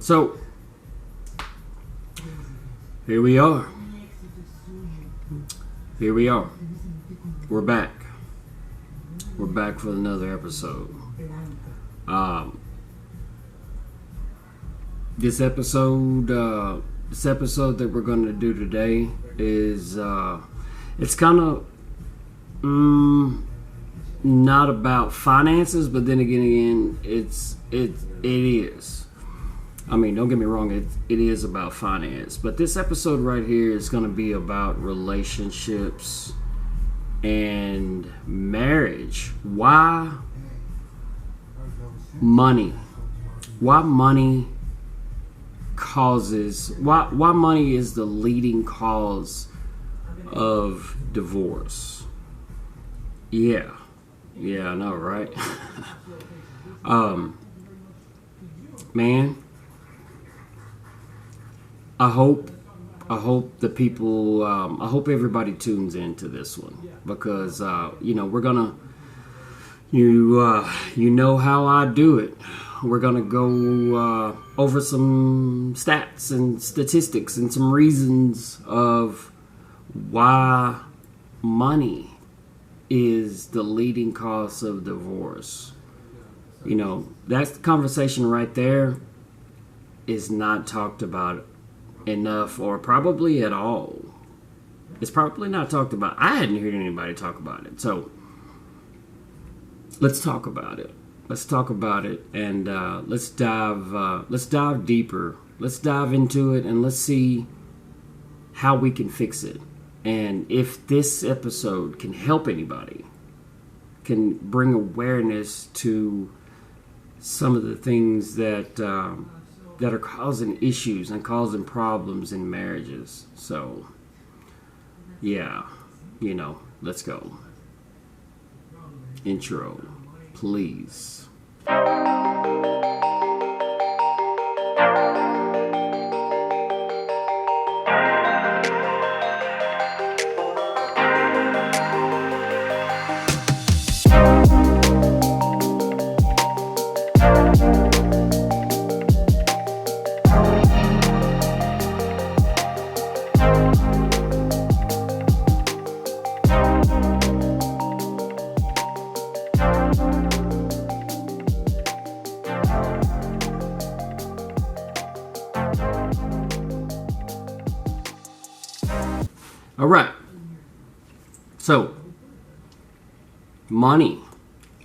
So, here we are. Here we are. We're back. We're back for another episode. This episode that we're going to do today is it's kind of not about finances, but then again, it is. I mean, don't get me wrong, it is about finance. But this episode right here is going to be about relationships and marriage. Why money? Why money causes... Why money is the leading cause of divorce. Yeah, I know, right? Man, I hope the people, I hope everybody tunes into this one, because we're gonna, you know how I do it. We're gonna go over some stats and statistics and some reasons of why money is the leading cause of divorce. You know, that conversation right there is not talked about enough, or probably at all. It's probably not talked about. I hadn't heard anybody talk about it. So let's talk about it. Let's talk about it, and let's dive deeper. Let's dive into it, and let's see how we can fix it. And if this episode can help anybody, can bring awareness to some of the things that are causing issues and causing problems in marriages. So, yeah, let's go. Intro, please. All right. So, money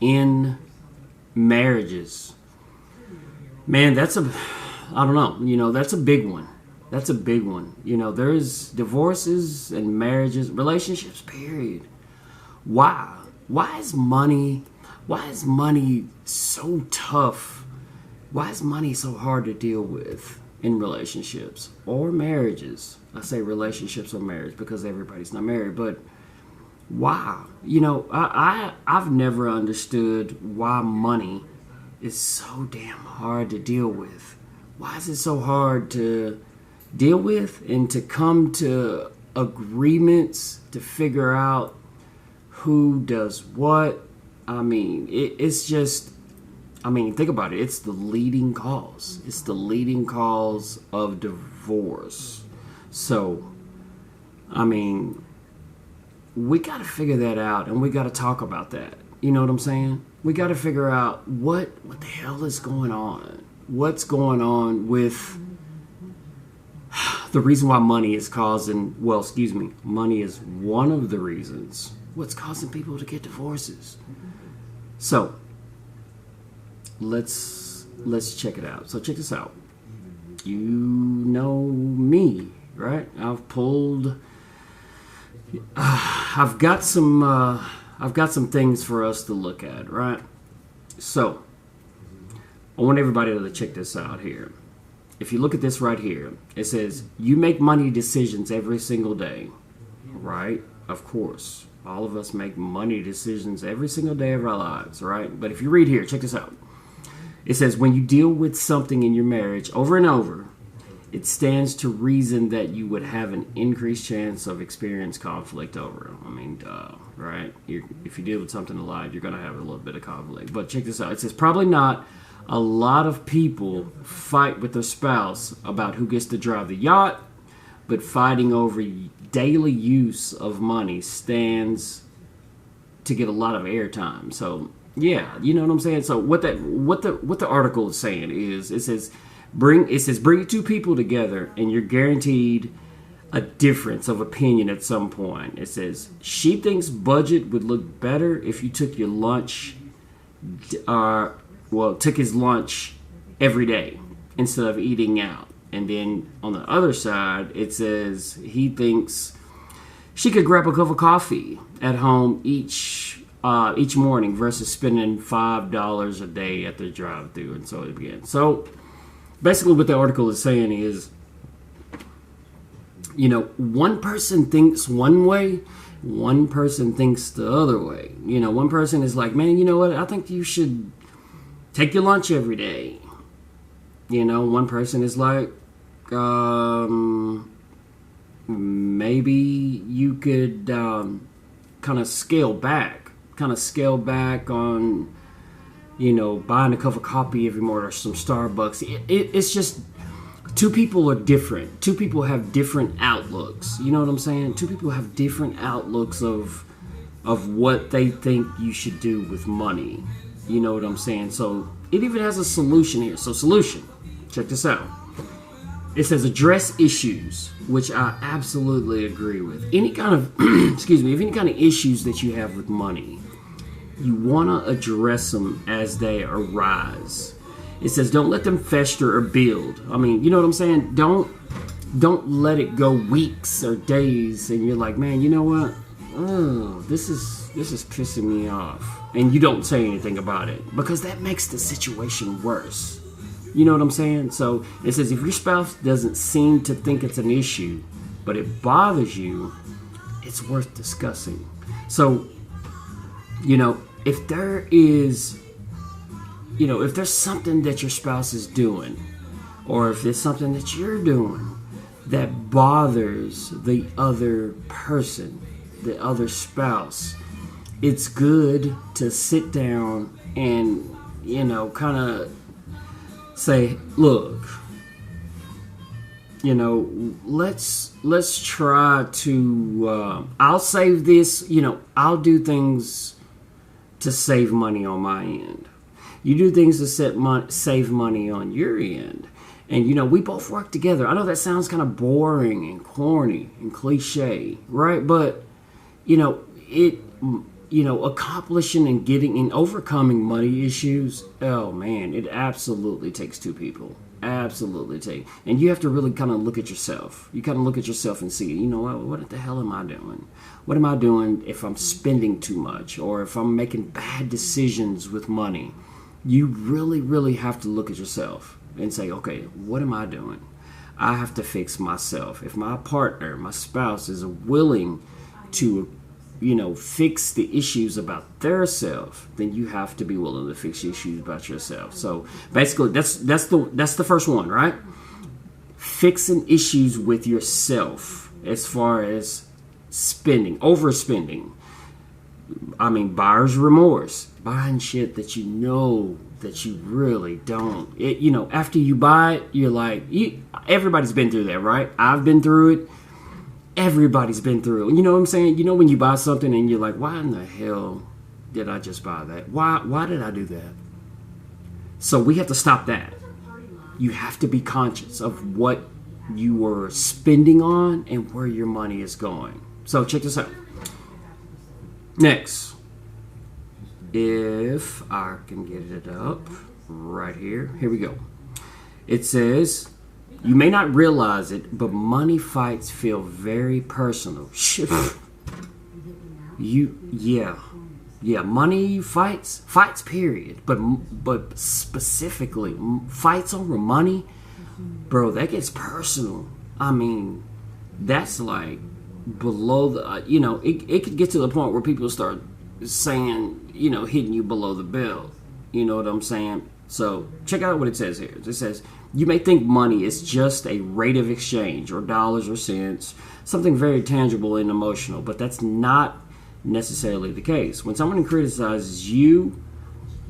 in marriages. Man, that's a big one. That's a big one. There's divorces and marriages, relationships, period. Why? Why is money so tough? Why is money so hard to deal with in relationships or marriages? I say relationships or marriage because everybody's not married, but why? I've never understood why money is so damn hard to deal with. Why is it so hard to deal with and to come to agreements to figure out who does what? I mean, it's just... think about it. It's the leading cause. It's the leading cause of divorce. So, we got to figure that out, and we got to talk about that. You know what I'm saying? We got to figure out what the hell is going on. What's going on with the reason why money is causing... money is one of the reasons what's causing people to get divorces. So, let's check it out. So check this out. You know me, right? I've got some things for us to look at, right? So I want everybody to check this out here. If you look at this right here, it says you make money decisions every single day, right? Of course, all of us make money decisions every single day of our lives, right? But if you read here, check this out. It says, when you deal with something in your marriage over and over, it stands to reason that you would have an increased chance of experience conflict over it. Right? If you deal with something a lot, you're going to have a little bit of conflict. But check this out. It says, probably not A lot of people fight with their spouse about who gets to drive the yacht, but fighting over daily use of money stands to get a lot of airtime. So yeah, you know what I'm saying. So what the article is saying is it says bring two people together and you're guaranteed a difference of opinion at some point. It says she thinks budget would look better if you took your lunch, took his lunch every day instead of eating out. And then on the other side, it says he thinks she could grab a cup of coffee at home each morning versus spending $5 a day at the drive-thru, and so it began. So basically, what the article is saying is, one person thinks one way, one person thinks the other way. One person is like, man, you know what? I think you should take your lunch every day. One person is like, maybe you could kind of scale back on, buying a cup of coffee every morning or some Starbucks. It's just, two people are different. Two people have different outlooks. You know what I'm saying? Two people have different outlooks of what they think you should do with money. You know what I'm saying? So it even has a solution here. So solution, check this out. It says address issues, which I absolutely agree with. Any kind of, any kind of issues that you have with money, you want to address them as they arise. It says don't let them fester or build. I mean, you know what I'm saying? Don't let it go weeks or days and you're like, man, you know what? Oh, this is pissing me off. And you don't say anything about it because that makes the situation worse. You know what I'm saying? So it says if your spouse doesn't seem to think it's an issue, but it bothers you, it's worth discussing. So, if there is, if there's something that your spouse is doing, or if there's something that you're doing that bothers the other person, the other spouse, it's good to sit down and, kind of say, look, let's try to, I'll save this, I'll do things to save money on my end. You do things to save money on your end. And, we both work together. I know that sounds kind of boring and corny and cliche, right? But, accomplishing and getting and overcoming money issues, oh man, it absolutely takes two people. Absolutely take. And you have to really kind of look at yourself. You kind of look at yourself and see, what the hell am I doing? What am I doing if I'm spending too much or if I'm making bad decisions with money? You really, really have to look at yourself and say, okay, what am I doing? I have to fix myself. If my partner, my spouse is willing to fix the issues about their self, then you have to be willing to fix issues about yourself. So basically, that's the first one, right? Fixing issues with yourself as far as spending, overspending. I mean, buyer's remorse, buying shit that that you really don't. After you buy it, you're like, everybody's been through that, right? I've been through it. Everybody's been through it. You know what I'm saying? When you buy something and you're like, why in the hell did I just buy that? Why did I do that? So we have to stop that. You have to be conscious of what you are spending on and where your money is going. So check this out. Next, if I can get it up right here. Here we go. It says, you may not realize it, but money fights feel very personal. Money fights period. But specifically, fights over money, bro, that gets personal. I mean, that's like below the, it could get to the point where people start saying, hitting you below the belt. You know what I'm saying? So check out what it says here. It says, you may think money is just a rate of exchange or dollars or cents, something very tangible and emotional, but that's not necessarily the case. When someone criticizes you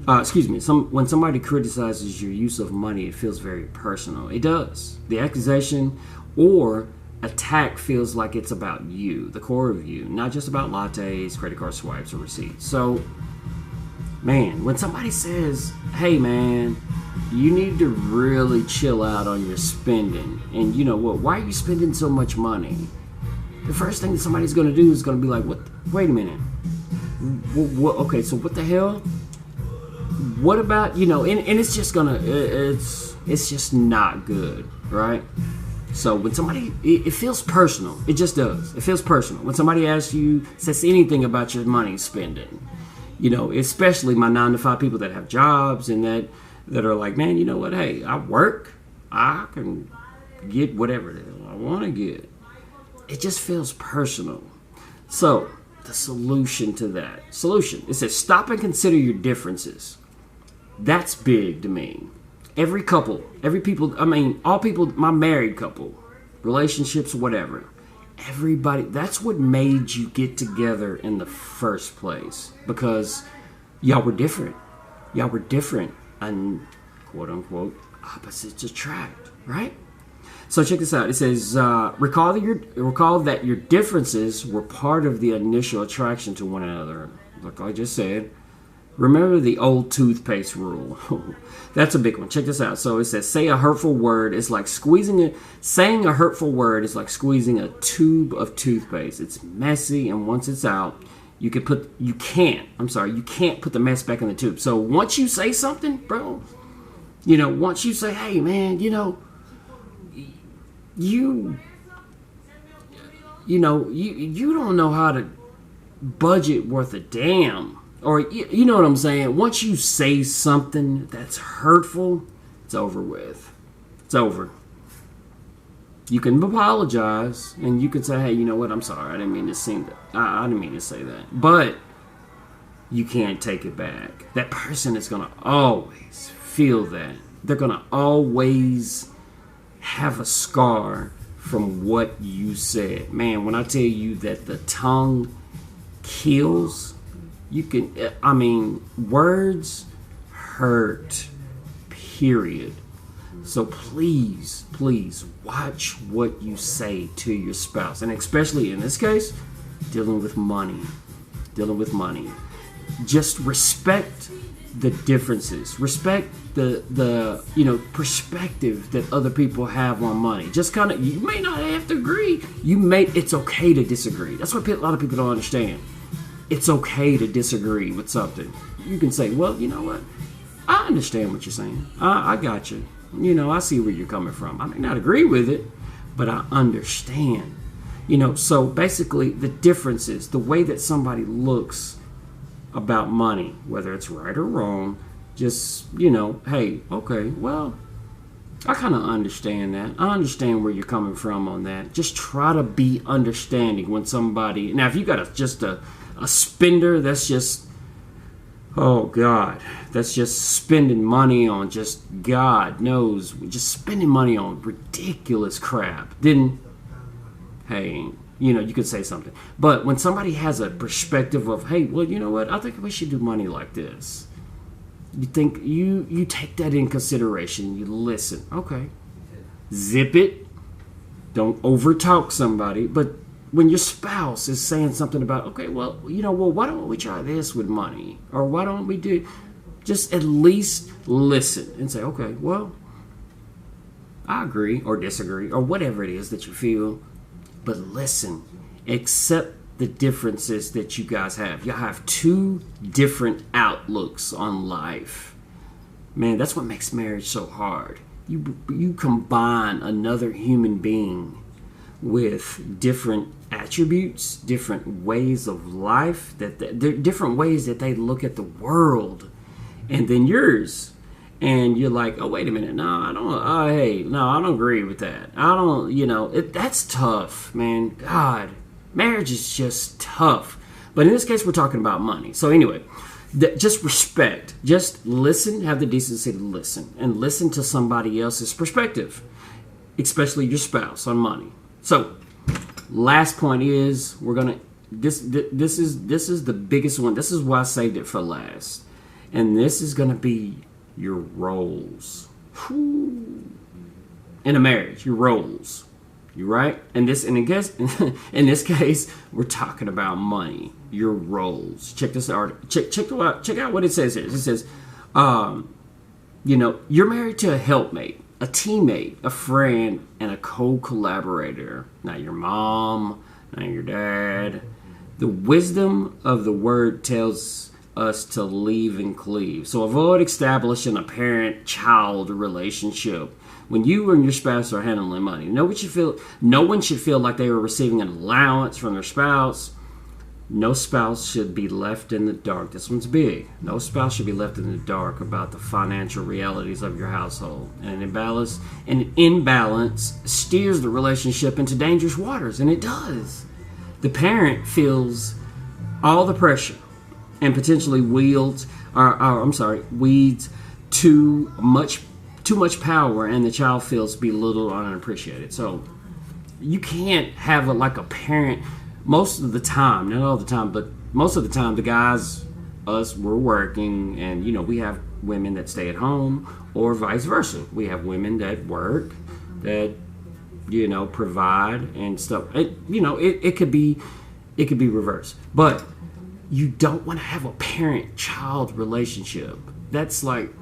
excuse me, when somebody criticizes your use of money, it feels very personal. It does. The accusation or attack feels like it's about you, the core of you, not just about lattes, credit card swipes, or receipts. So, man, when somebody says, hey, man, you need to really chill out on your spending, and you know what, why are you spending so much money? The first thing that somebody's going to do is going to be like, what? Wait a minute. Okay, so what the hell? What about, you know, and it's just gonna, it's just not good, right? So when somebody, it feels personal. It just does. It feels personal. When somebody asks you, says anything about your money spending, you know, especially my 9-to-5 people that have jobs and that are like, man, you know what? Hey, I work. I can get whatever the hell I want to get. It just feels personal. So the solution to that, it says stop and consider your differences. That's big to me. Every couple, all people, my married couple, relationships, whatever, everybody, that's what made you get together in the first place, because y'all were different. Y'all were different, and quote unquote opposites attract, right? So check this out. It says, recall that your differences were part of the initial attraction to one another. Like I just said, remember the old toothpaste rule. That's a big one. Check this out. So it says, saying a hurtful word is like squeezing a tube of toothpaste. It's messy, and once it's out, you can't put the mess back in the tube. So once you say something, bro, you know, once you say, hey man, you know, you don't know how to budget worth a damn. Or, you know what I'm saying? Once you say something that's hurtful, it's over with. It's over. You can apologize, and you can say, hey, you know what? I'm sorry. I didn't mean to say that. I didn't mean to say that. But you can't take it back. That person is going to always feel that. They're going to always have a scar from what you said. Man, when I tell you that the tongue kills, words hurt, period. So please watch what you say to your spouse, and especially in this case, dealing with money. Just respect the differences. Respect the perspective that other people have on money. Just kind of, you may not have to agree. It's okay to disagree. That's what a lot of people don't understand. It's okay to disagree with something. You can say, well, you know what? I understand what you're saying. I got you. You know, I see where you're coming from. I may not agree with it, but I understand. You know, so basically the differences, the way that somebody looks about money, whether it's right or wrong, just, you know, hey, okay, well, I kind of understand that. I understand where you're coming from on that. Just try to be understanding when somebody, now if you got just a spender, that's just, oh God, that's just spending money on just God knows, just spending money on ridiculous crap. Then, hey, you know, you could say something. But when somebody has a perspective of, hey, well, you know what, I think we should do money like this. You think, you take that in consideration. You listen. Okay. Zip it. Don't overtalk somebody. But when your spouse is saying something about, okay, well, you know, well, why don't we try this with money? Or why don't we do, just at least listen and say, okay, well, I agree or disagree or whatever it is that you feel. But listen, accept the differences that you guys have. You have two different outlooks on life. Man, that's what makes marriage so hard. You combine another human being with different attributes, different ways of life, different ways that they look at the world, and then yours. And you're like, oh, wait a minute. No, I don't. I don't agree with that. I don't, you know, that's tough, man. God, marriage is just tough. But in this case, we're talking about money. So anyway, just respect. Just listen, have the decency to listen. And listen to somebody else's perspective, especially your spouse, on money. So, last point is, we're going to, this is the biggest one. This is why I saved it for last. And this is going to be your roles. Whew. In a marriage, your roles. You right? And in this case, we're talking about money. Your roles. Check this out. Check out what it says here. It says, you're married to a helpmate, a teammate, a friend, and a co-collaborator. Not your mom, not your dad. The wisdom of the word tells us to leave and cleave. So avoid establishing a parent-child relationship. When you and your spouse are handling money, no one should feel like they are receiving an allowance from their spouse. No spouse should be left in the dark. This one's big. No spouse should be left in the dark about the financial realities of your household. And an imbalance steers the relationship into dangerous waters, and it does. The parent feels all the pressure and potentially weeds too much power, and the child feels belittled or unappreciated. So you can't have a parent. Most of the time, not all the time, but most of the time, the guys, we're working, and we have women that stay at home, or vice versa. We have women that work, that provide and stuff. It could be reversed, but you don't want to have a parent-child relationship. That's like,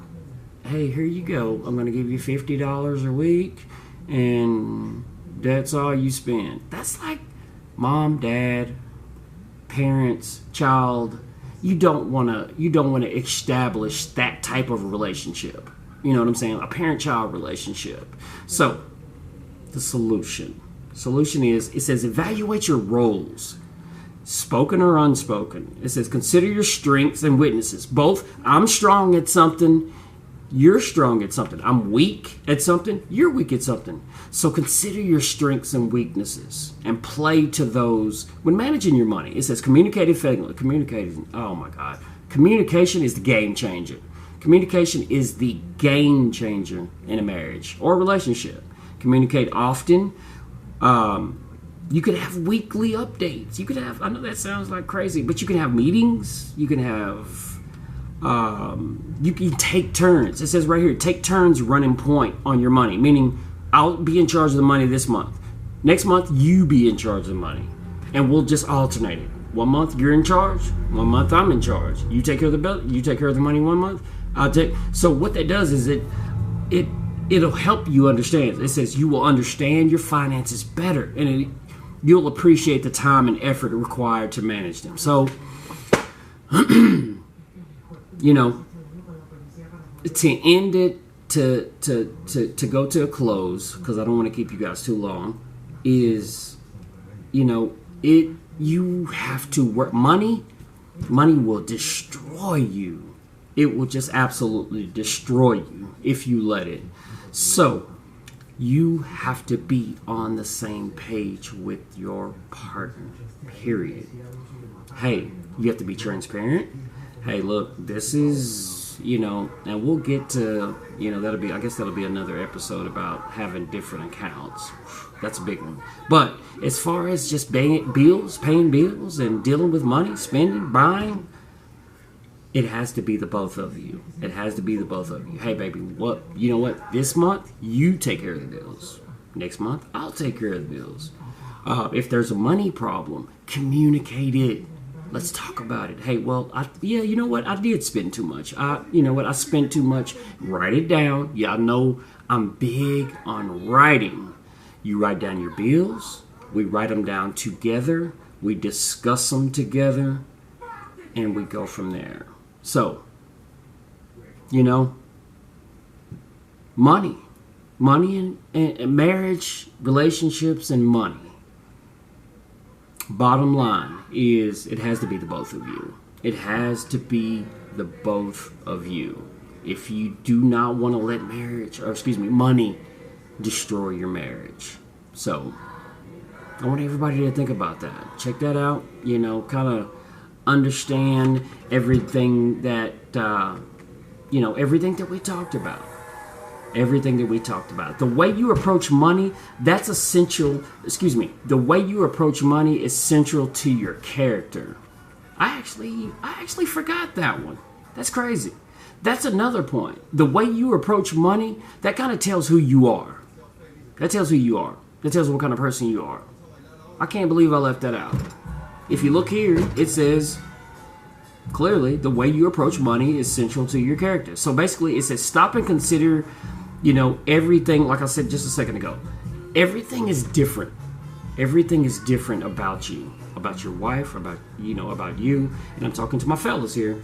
hey, here you go. I'm going to give you $50 a week, and that's all you spend. That's like mom, dad, parents, child. You don't want to establish that type of relationship. You know what I'm saying? A parent-child relationship. So the solution is, it says, evaluate your roles, spoken or unspoken. It says, consider your strengths and weaknesses. Both, I'm strong at something, you're strong at something. I'm weak at something, you're weak at something. So consider your strengths and weaknesses and play to those when managing your money. It says communicate effectively. Oh my God. Communication is the game changer. Communication is the game changer in a marriage or relationship. Communicate often. You could have weekly updates. You could have, I know that sounds like crazy, but you can have meetings. You can have, you can take turns. It says right here, take turns running point on your money, meaning I'll be in charge of the money this month. Next month, you be in charge of the money. And we'll just alternate it. 1 month, you're in charge. 1 month, I'm in charge. You take care of the bill. You take care of the money 1 month. So what that does is it'll help you understand. It says you will understand your finances better, and you'll appreciate the time and effort required to manage them. So, to end it, to go to a close, because I don't want to keep you guys too long, is, you have to work. Money will destroy you. It will just absolutely destroy you if you let it. So, you have to be on the same page with your partner, period. Hey, you have to be transparent. Hey, look, this is, and we'll get to, that'll be another episode about having different accounts. That's a big one. But as far as just paying bills and dealing with money, spending, buying, it has to be the both of you. It has to be the both of you. Hey, baby, you know what? This month, you take care of the bills. Next month, I'll take care of the bills. If there's a money problem, communicate it. Let's talk about it. Hey, well, you know what? I did spend too much. I spent too much. Write it down. Y'all know I'm big on writing. You write down your bills. We write them down together. We discuss them together. And we go from there. So, money and marriage, relationships, and money. Bottom line is, it has to be the both of you. It has to be the both of you. If you do not want to let money destroy your marriage. So, I want everybody to think about that. Check that out. Kind of understand everything that, everything that we talked about. Everything that we talked about. The way you approach money, that's essential. The way you approach money is central to your character. I actually forgot that one. That's crazy. That's another point. The way you approach money, that kind of tells who you are. That tells who you are. That tells what kind of person you are. I can't believe I left that out. If you look here, it says clearly the way you approach money is central to your character. So basically, it says stop and consider, everything. Like I said just a second ago, everything is different. Everything is different about you, about your wife, about you. And I'm talking to my fellas here.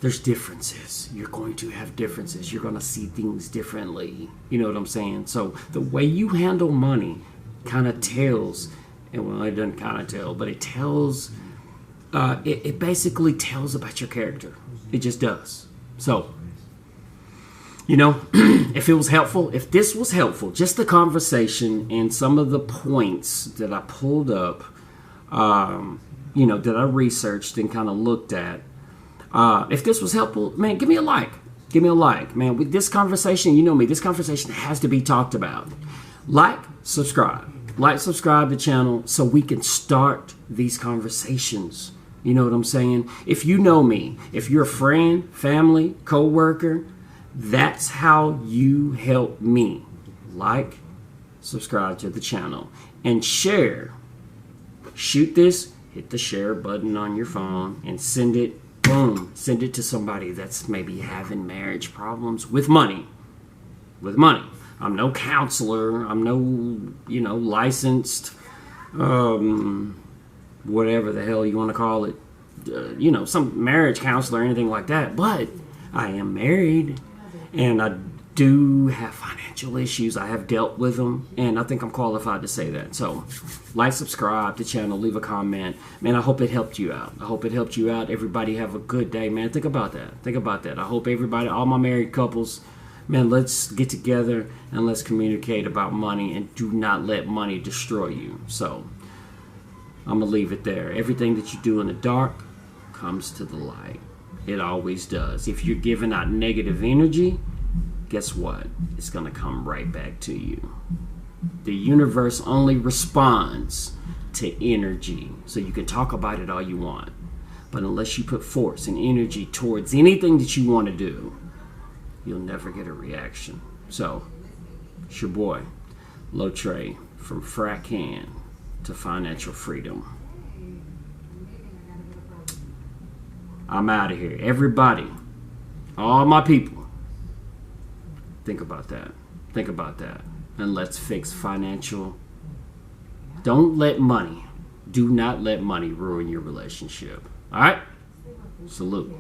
There's differences. You're going to have differences. You're going to see things differently. You know what I'm saying? So the way you handle money kind of tells, and well, it doesn't kind of tell, but it tells, it basically tells about your character. It just does. So, if it was helpful, if this was helpful, just the conversation and some of the points that I pulled up, that I researched and kind of looked at, if this was helpful, man, give me a like. Give me a like, man. With this conversation, you know me, this conversation has to be talked about. Like, subscribe to the channel so we can start these conversations. You know what I'm saying? If you know me, if you're a friend, family, co-worker, that's how you help me. Like, subscribe to the channel, and share. Shoot this, hit the share button on your phone and send it. Boom, send it to somebody that's maybe having marriage problems with money. I'm no counselor. I'm no, licensed, whatever the hell you want to call it, some marriage counselor or anything like that. But I am married, and I do have financial issues. I have dealt with them, and I think I'm qualified to say that. So, like, subscribe to the channel, leave a comment. Man, I hope it helped you out. Everybody have a good day, man. Think about that. I hope everybody, all my married couples, man, let's get together and let's communicate about money, and do not let money destroy you. So, I'm going to leave it there. Everything that you do in the dark comes to the light. It always does. If you're giving out negative energy, guess what? It's going to come right back to you. The universe only responds to energy. So you can talk about it all you want, but unless you put force and energy towards anything that you want to do, you'll never get a reaction. So, it's your boy, Lotre, from Frack Hand to Financial Freedom. I'm out of here. Everybody, all my people, think about that. And let's fix financial. Do not let money ruin your relationship. All right? Salute.